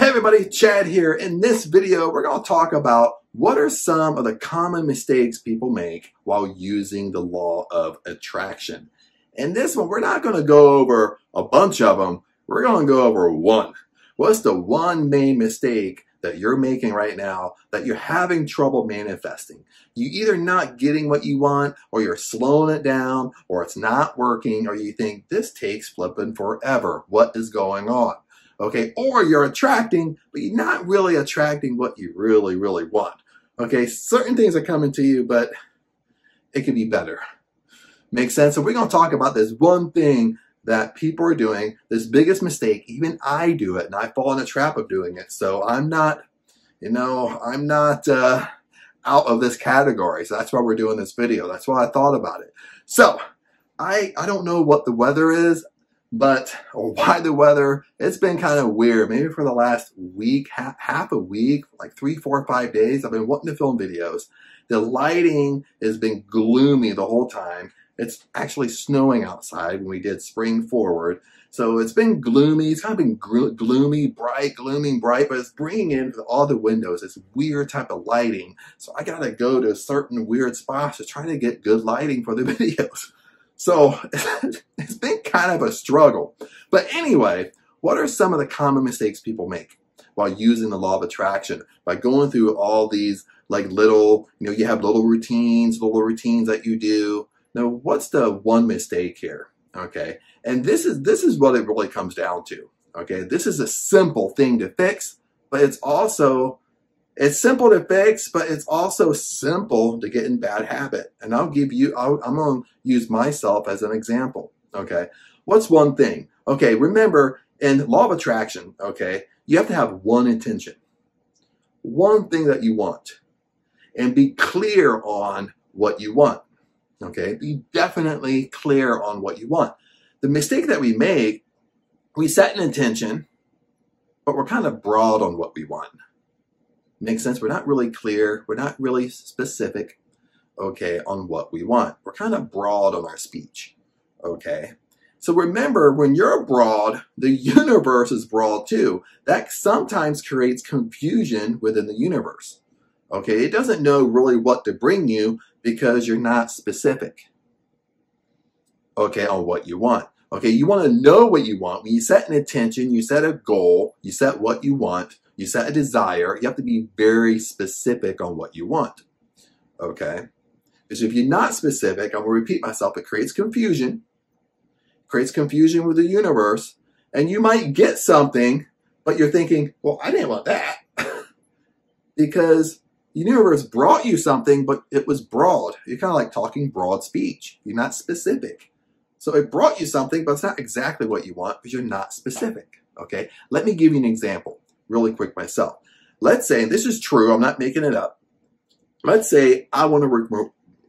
Hey everybody, Chad here. In this video, we're going to talk about what are some of the common mistakes people make while using the law of attraction. In this one, we're not going to go over a bunch of them. We're going to go over one. What's the one main mistake that you're making right now that you're having trouble manifesting? You either not getting what you want, or you're slowing it down, or it's not working, or you think this takes flipping forever. What is going on? Okay, or you're attracting, but you're not really attracting what you really want. Okay, certain things are coming to you, but it can be better. Make sense? So we're going to talk about this one thing that people are doing, this biggest mistake. Even I do it, and I fall in the trap of doing it. So I'm not, out of this category. So that's why we're doing this video. That's why I thought about it. So I don't know what the weather is, or why the weather, it's been kind of weird. Maybe for the last week, half a week, like 3, 4, 5 days, I've been wanting to film videos. The lighting has been gloomy the whole time. It's actually snowing outside when we did spring forward. So it's been gloomy. It's kind of been gloomy, bright, but it's bringing in all the windows this weird type of lighting. So I got to go to certain weird spots to try to get good lighting for the videos. So it's been kind of a struggle. But anyway, what are some of the common mistakes people make while using the law of attraction? By going through all these like little, you have little routines that you do. Now, what's the one mistake here? Okay. And this is what it really comes down to. Okay. This is a simple thing to fix, but it's simple to fix, but it's also simple to get in bad habit. And I'm going to use myself as an example. Okay. What's one thing? Okay. Remember, in law of attraction, okay, you have to have one intention, one thing that you want, and be clear on what you want. Okay. Be definitely clear on what you want. The mistake that we make, we set an intention, but we're kind of broad on what we want. Makes sense? We're not really clear. We're not really specific, okay, on what we want. We're kind of broad on our speech, okay? So remember, when you're broad, the universe is broad too. That sometimes creates confusion within the universe, okay? It doesn't know really what to bring you because you're not specific, okay, on what you want. Okay, you want to know what you want. When you set an intention, you set a goal, you set what you want, you set a desire, you have to be very specific on what you want, okay? Because if you're not specific, I'm going to repeat myself, it creates confusion with the universe, and you might get something, but you're thinking, well, I didn't want that, because the universe brought you something, but it was broad. You're kind of like talking broad speech. You're not specific. So it brought you something, but it's not exactly what you want because you're not specific, okay? Let me give you an example really quick myself. Let's say, and this is true, I'm not making it up. Let's say I want to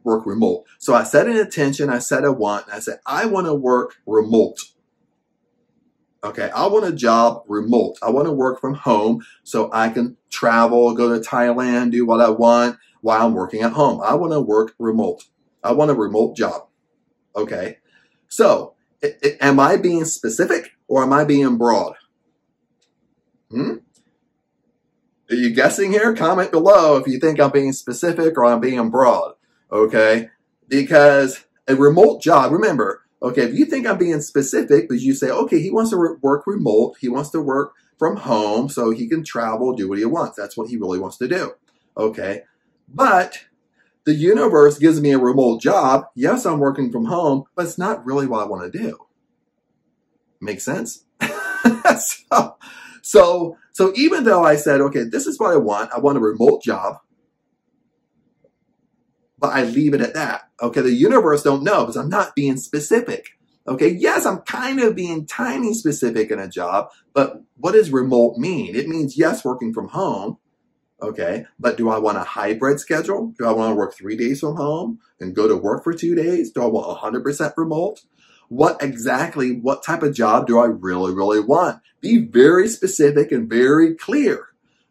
work remote. So I set an intention, I set a want, and I said, I want to work remote. Okay, I want a job remote. I want to work from home so I can travel, go to Thailand, do what I want while I'm working at home. I want to work remote. I want a remote job. Okay, so am I being specific or am I being broad? Are you guessing here? Comment below if you think I'm being specific or I'm being broad, okay? Because a remote job, remember, okay, if you think I'm being specific, because you say, okay, he wants to work remote, he wants to work from home so he can travel, do what he wants. That's what he really wants to do, okay? But the universe gives me a remote job. Yes, I'm working from home, but it's not really what I want to do. Make sense? So even though I said, okay, this is what I want a remote job, but I leave it at that. Okay, the universe don't know because I'm not being specific. Okay, yes, I'm kind of being tiny specific in a job, but what does remote mean? It means, yes, working from home, okay, but do I want a hybrid schedule? Do I want to work 3 days from home and go to work for 2 days? Do I want 100% remote? What type of job do I really want? Be very specific and very clear,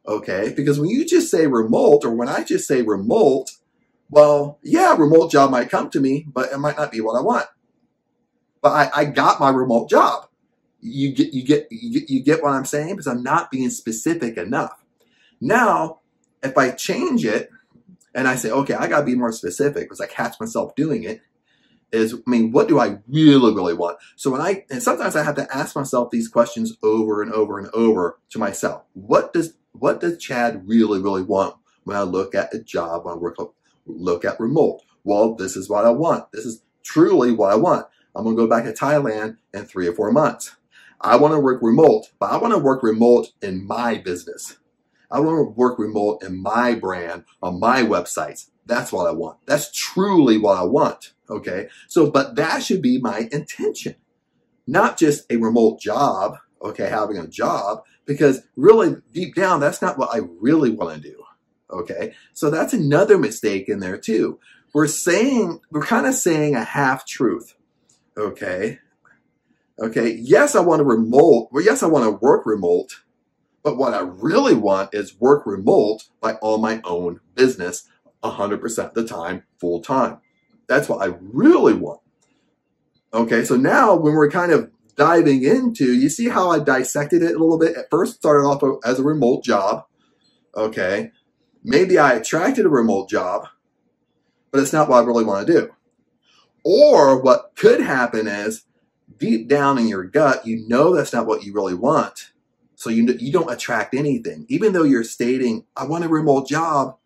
okay? Because when you just say remote, or when I just say remote, well, yeah, a remote job might come to me, but it might not be what I want. But I got my remote job. You get what I'm saying? Because I'm not being specific enough. Now, if I change it and I say, okay, I got to be more specific because I catch myself doing it, what do I really, really want? So and sometimes I have to ask myself these questions over and over and over to myself. What does Chad really, really want when I look at a job, when I look at remote? Well, this is what I want. This is truly what I want. I'm going to go back to Thailand in 3 or 4 months. I want to work remote, but I want to work remote in my business. I want to work remote in my brand, on my websites. That's what I want. That's truly what I want. Okay. So, but that should be my intention, not just a remote job. Okay. Having a job, because really deep down, that's not what I really want to do. Okay. So that's another mistake in there too. We're kind of saying a half truth. Okay. Okay. Yes, I want to remote. Well, yes, I want to work remote. But what I really want is work remote by on my own business 100% of the time, full time. That's what I really want. Okay, so now when we're kind of diving into, you see how I dissected it a little bit? At first, started off as a remote job. Okay, maybe I attracted a remote job, but it's not what I really want to do. Or what could happen is deep down in your gut, you know that's not what you really want. So you don't attract anything. Even though you're stating, I want a remote job,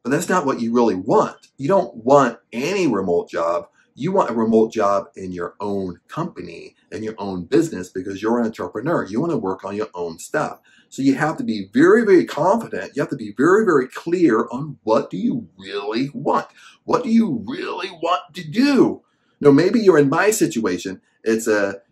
but that's not what you really want. You don't want any remote job. You want a remote job in your own company, in your own business, because you're an entrepreneur. You want to work on your own stuff. So you have to be very, very confident. You have to be very, very clear on what do you really want? What do you really want to do? Now, maybe you're in my situation. It's a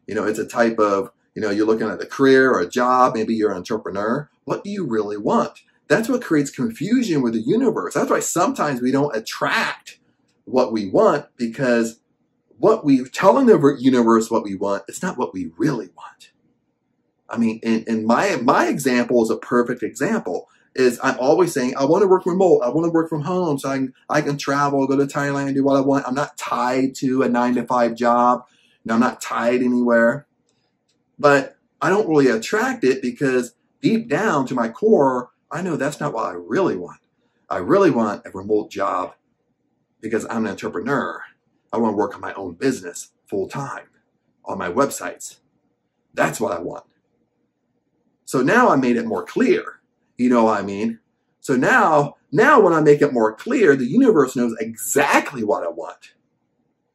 type of, you're looking at a career or a job. Maybe you're an entrepreneur. What do you really want? That's what creates confusion with the universe. That's why sometimes we don't attract what we want, because what we're telling the universe what we want, it's not what we really want. I mean, in my example is a perfect example. Is I'm always saying, I want to work remote. I want to work from home so I can travel, go to Thailand, do what I want. I'm not tied to a 9-to-5 job. I'm not tied anywhere. But I don't really attract it because deep down to my core, I know that's not what I really want. I really want a remote job because I'm an entrepreneur. I want to work on my own business full time on my websites. That's what I want. So now I made it more clear. You know what I mean? So now when I make it more clear, the universe knows exactly what I want.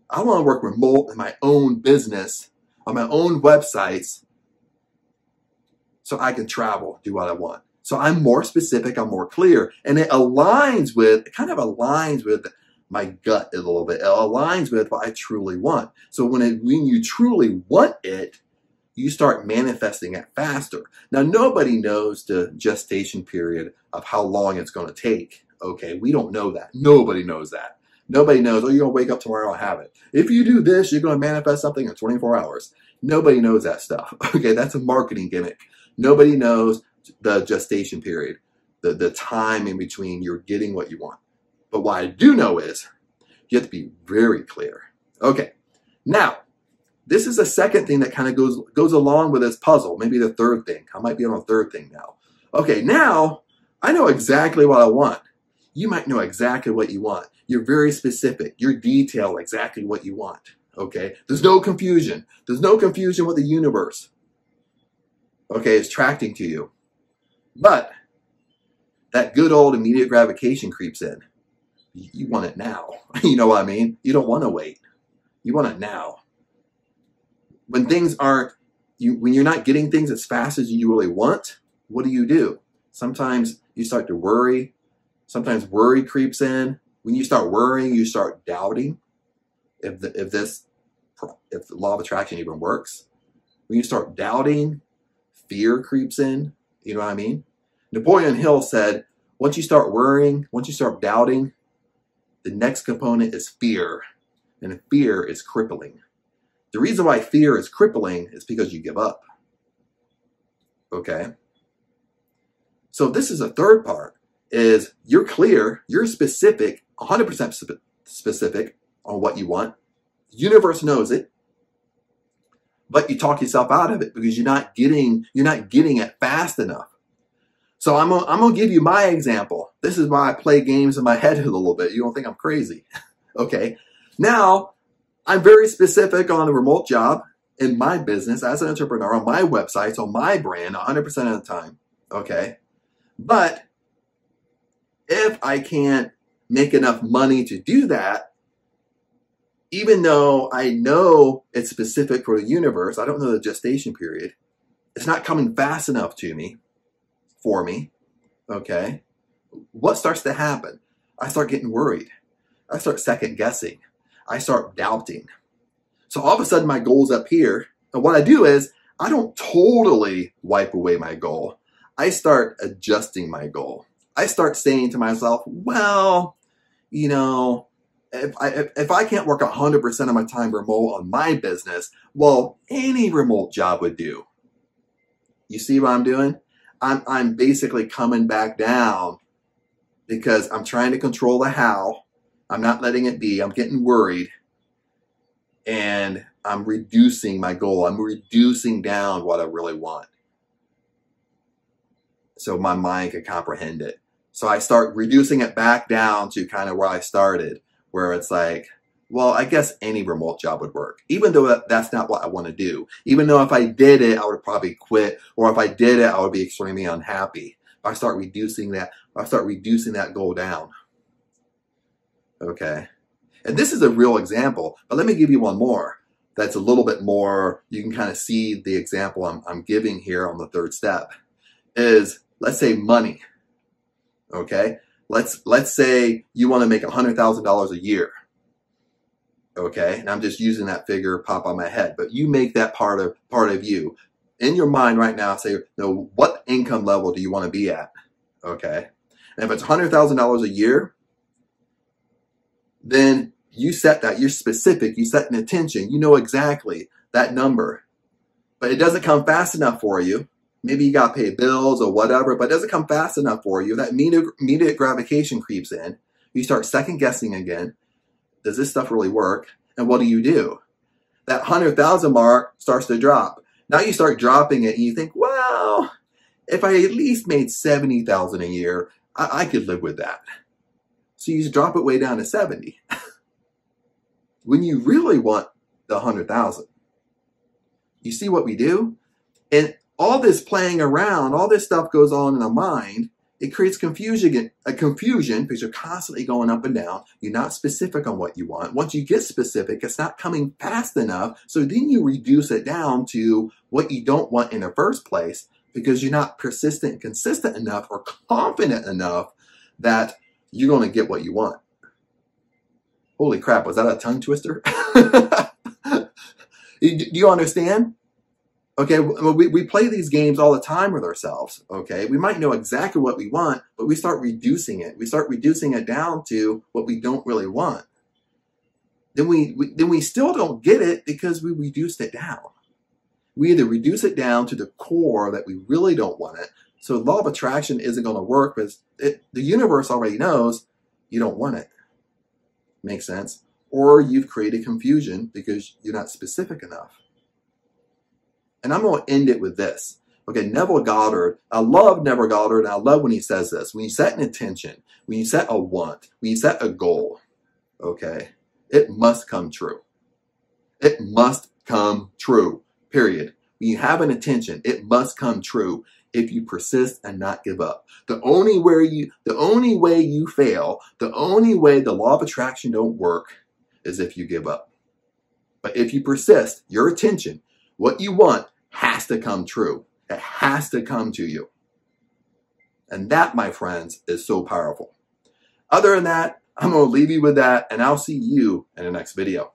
I want to work remote in my own business, on my own websites, so I can travel, do what I want. So I'm more specific, I'm more clear, and it kind of aligns with my gut a little bit. It aligns with what I truly want. So when you truly want it, you start manifesting it faster. Now, nobody knows the gestation period of how long it's going to take. Okay, we don't know that. Nobody knows that. Nobody knows, oh, you're going to wake up tomorrow and have it. If you do this, you're going to manifest something in 24 hours. Nobody knows that stuff. Okay, that's a marketing gimmick. Nobody knows the gestation period, the time in between you're getting what you want. But what I do know is you have to be very clear. Okay, now, this is the second thing that kind of goes along with this puzzle, maybe the third thing. I might be on a third thing now. Okay, now I know exactly what I want. You might know exactly what you want. You're very specific. You're detailed exactly what you want. Okay, there's no confusion. There's no confusion with the universe. Okay, it's attracting to you. But that good old immediate gratification creeps in. You want it now. You know what I mean? You don't want to wait. You want it now. When things when you're not getting things as fast as you really want, what do? Sometimes you start to worry. Sometimes worry creeps in. When you start worrying, you start doubting if the law of attraction even works. When you start doubting, fear creeps in. You know what I mean? Napoleon Hill said, once you start worrying, once you start doubting, the next component is fear. And fear is crippling. The reason why fear is crippling is because you give up. Okay? So this is a third part, is you're clear, you're specific, 100% specific on what you want. The universe knows it. but you talk yourself out of it because you're not getting it fast enough. So I'm gonna give you my example. This is why I play games in my head a little bit. You don't think I'm crazy. Okay. Now, I'm very specific on the remote job in my business as an entrepreneur, on my websites, on my brand 100% of the time. Okay. But if I can't make enough money to do that, even though I know it's specific for the universe, I don't know the gestation period, it's not coming fast enough for me, okay? What starts to happen? I start getting worried. I start second guessing. I start doubting. So all of a sudden my goal's up here. And what I do is I don't totally wipe away my goal. I start adjusting my goal. I start saying to myself, well, you know, if I can't work 100% of my time remote on my business, well, any remote job would do. You see what I'm doing? I'm basically coming back down because I'm trying to control the how. I'm not letting it be. I'm getting worried. And I'm reducing my goal. I'm reducing down what I really want, so my mind can comprehend it. So I start reducing it back down to kind of where I started, where it's like, well, I guess any remote job would work, even though that's not what I want to do. Even though if I did it, I would probably quit, or if I did it, I would be extremely unhappy. I start reducing that goal down. Okay. And this is a real example, but let me give you one more that's a little bit more, you can kind of see the example I'm giving here on the third step is, let's say money. Okay. Let's say you want to make $100,000 a year. Okay. And I'm just using that figure pop on my head, but you make that part of you in your mind right now. Say, what income level do you want to be at? Okay. And if it's $100,000 a year, then you set that, you're specific, you set an intention, you know exactly that number, but it doesn't come fast enough for you. Maybe you got to pay bills or whatever, but it doesn't come fast enough for you. That immediate gratification creeps in. You start second guessing again. Does this stuff really work? And what do? That 100,000 mark starts to drop. Now you start dropping it and you think, well, if I at least made 70,000 a year, I could live with that. So you just drop it way down to 70. When you really want the 100,000. You see what we do? And all this playing around, all this stuff goes on in the mind. It creates confusion because you're constantly going up and down. You're not specific on what you want. Once you get specific, it's not coming fast enough. So then you reduce it down to what you don't want in the first place because you're not persistent and consistent enough or confident enough that you're going to get what you want. Holy crap, was that a tongue twister? Do you understand? Okay, we play these games all the time with ourselves, okay? We might know exactly what we want, but we start reducing it. We start reducing it down to what we don't really want. Then we still don't get it because we reduced it down. We either reduce it down to the core that we really don't want it, so the law of attraction isn't going to work because the universe already knows you don't want it. Makes sense? Or you've created confusion because you're not specific enough. And I'm going to end it with this. Okay, Neville Goddard. I love Neville Goddard, and I love when he says this. When you set an intention, when you set a want, when you set a goal, okay, it must come true. It must come true, period. When you have an intention, it must come true if you persist and not give up. The only way you fail, the only way the law of attraction don't work is if you give up. But if you persist, your intention, what you want, has to come true. It has to come to you. And that, my friends, is so powerful. Other than that, I'm going to leave you with that, and I'll see you in the next video.